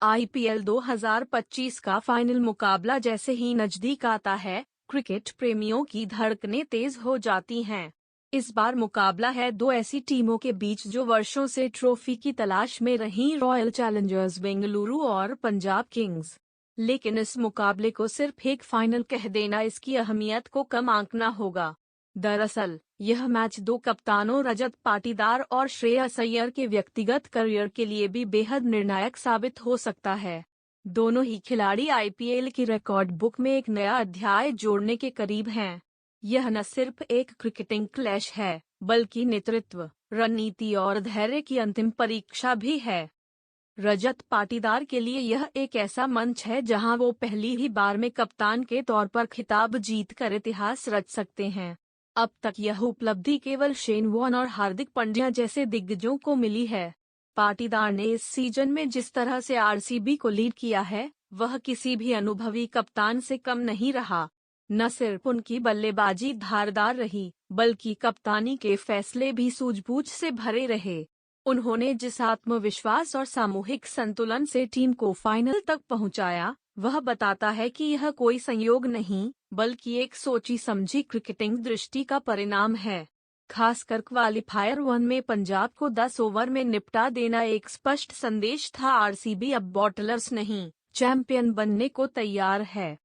IPL 2025 का final मुकाबला जैसे ही नजदीक आता है, क्रिकेट प्रेमियों की धड़कनें तेज हो जाती हैं। इस बार मुकाबला है दो ऐसी टीमों के बीच जो वर्षों से ट्रॉफी की तलाश में रहीं, रॉयल चैलेंजर्स बेंगलुरु और पंजाब किंग्स। लेकिन इस मुकाबले को सिर्फ एक फाइनल कह देना इसकी अहमियत को कम आंकना होगा। दरअसल यह मैच दो कप्तानों रजत पाटीदार और श्रेयस अय्यर के व्यक्तिगत करियर के लिए भी बेहद निर्णायक साबित हो सकता है। दोनों ही खिलाड़ी आईपीएल की रिकॉर्ड बुक में एक नया अध्याय जोड़ने के करीब हैं। यह न सिर्फ एक क्रिकेटिंग क्लैश है, बल्कि नेतृत्व, रणनीति और धैर्य की अंतिम परीक्षा भी है। रजत पाटीदार के लिए यह एक ऐसा मंच है जहां वो पहली ही बार में कप्तान के तौर पर खिताब जीतकर इतिहास रच सकते हैं। अब तक यह उपलब्धि केवल शेन वॉर्न और हार्दिक पांड्या जैसे दिग्गजों को मिली है। पाटीदार ने इस सीजन में जिस तरह से आरसीबी को लीड किया है, वह किसी भी अनुभवी कप्तान से कम नहीं रहा। न सिर्फ उनकी बल्लेबाजी धारदार रही, बल्कि कप्तानी के फैसले भी सूझबूझ से भरे रहे। उन्होंने जिस आत्मविश्वास और सामूहिक संतुलन से टीम को फाइनल तक पहुंचाया, वह बताता है कि यह कोई संयोग नहीं, बल्कि एक सोची समझी क्रिकेटिंग दृष्टि का परिणाम है। खासकर क्वालीफायर 1 में पंजाब को 10 ओवर में निपटा देना एक स्पष्ट संदेश था, आरसीबी अब बॉटलर्स नहीं, चैंपियन बनने को तैयार है।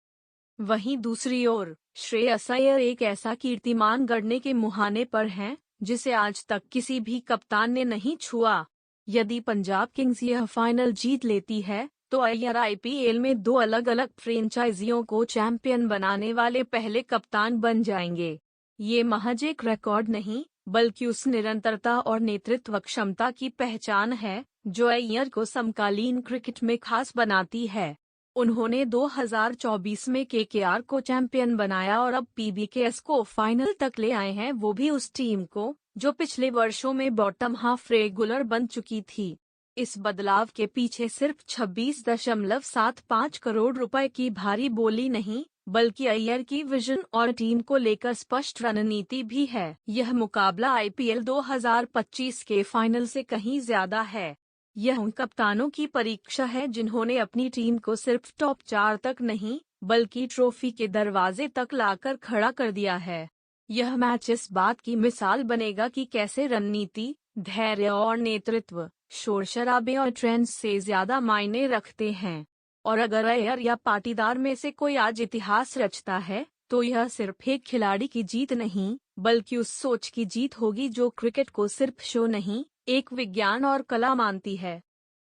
वहीं दूसरी ओर श्रेयस अय्यर एक ऐसा कीर्तिमान गढ़ने के मुहाने पर हैं, जिसे आज तक किसी भी कप्तान ने नहीं छुआ। यदि पंजाब किंग्स यह फाइनल जीत लेती है, तो अय्यर आईपीएल में दो अलग अलग फ्रेंचाइजियों को चैंपियन बनाने वाले पहले कप्तान बन जाएंगे। ये महज एक रिकॉर्ड नहीं, बल्कि उस निरंतरता और नेतृत्व क्षमता की पहचान है, जो अय्यर को समकालीन क्रिकेट में खास बनाती है। उन्होंने 2024 में केकेआर को चैंपियन बनाया और अब पीबीकेएस को फाइनल तक ले आए हैं, वो भी उस टीम को जो पिछले वर्षों में बॉटम हाफ रेगुलर बन चुकी थी। इस बदलाव के पीछे सिर्फ 26.75 करोड़ रुपए की भारी बोली नहीं, बल्कि अय्यर की विजन और टीम को लेकर स्पष्ट रणनीति भी है। यह मुकाबला आईपीएल 2025 के फाइनल से कहीं ज्यादा है। यह उन कप्तानों की परीक्षा है जिन्होंने अपनी टीम को सिर्फ टॉप 4 तक नहीं, बल्कि ट्रॉफी के दरवाजे तक लाकर खड़ा कर दिया है। यह मैच इस बात की मिसाल बनेगा कि कैसे रणनीति, धैर्य और नेतृत्व शोर शराबे और ट्रेंड्स से ज्यादा मायने रखते हैं। और अगर अय्यर या पाटीदार में से कोई आज इतिहास रचता है, तो यह सिर्फ एक खिलाड़ी की जीत नहीं, बल्कि उस सोच की जीत होगी जो क्रिकेट को सिर्फ शो नहीं, एक विज्ञान और कला मानती है।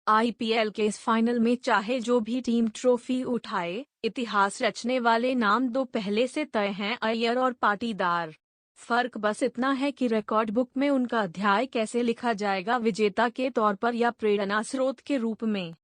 आईपीएल के इस फाइनल में चाहे जो भी टीम ट्रॉफी उठाए, इतिहास रचने वाले नाम दो पहले से तय हैं, अय्यर और पाटीदार। फर्क बस इतना है कि रिकॉर्ड बुक में उनका अध्याय कैसे लिखा जाएगा, विजेता के तौर पर या प्रेरणा स्रोत के रूप में।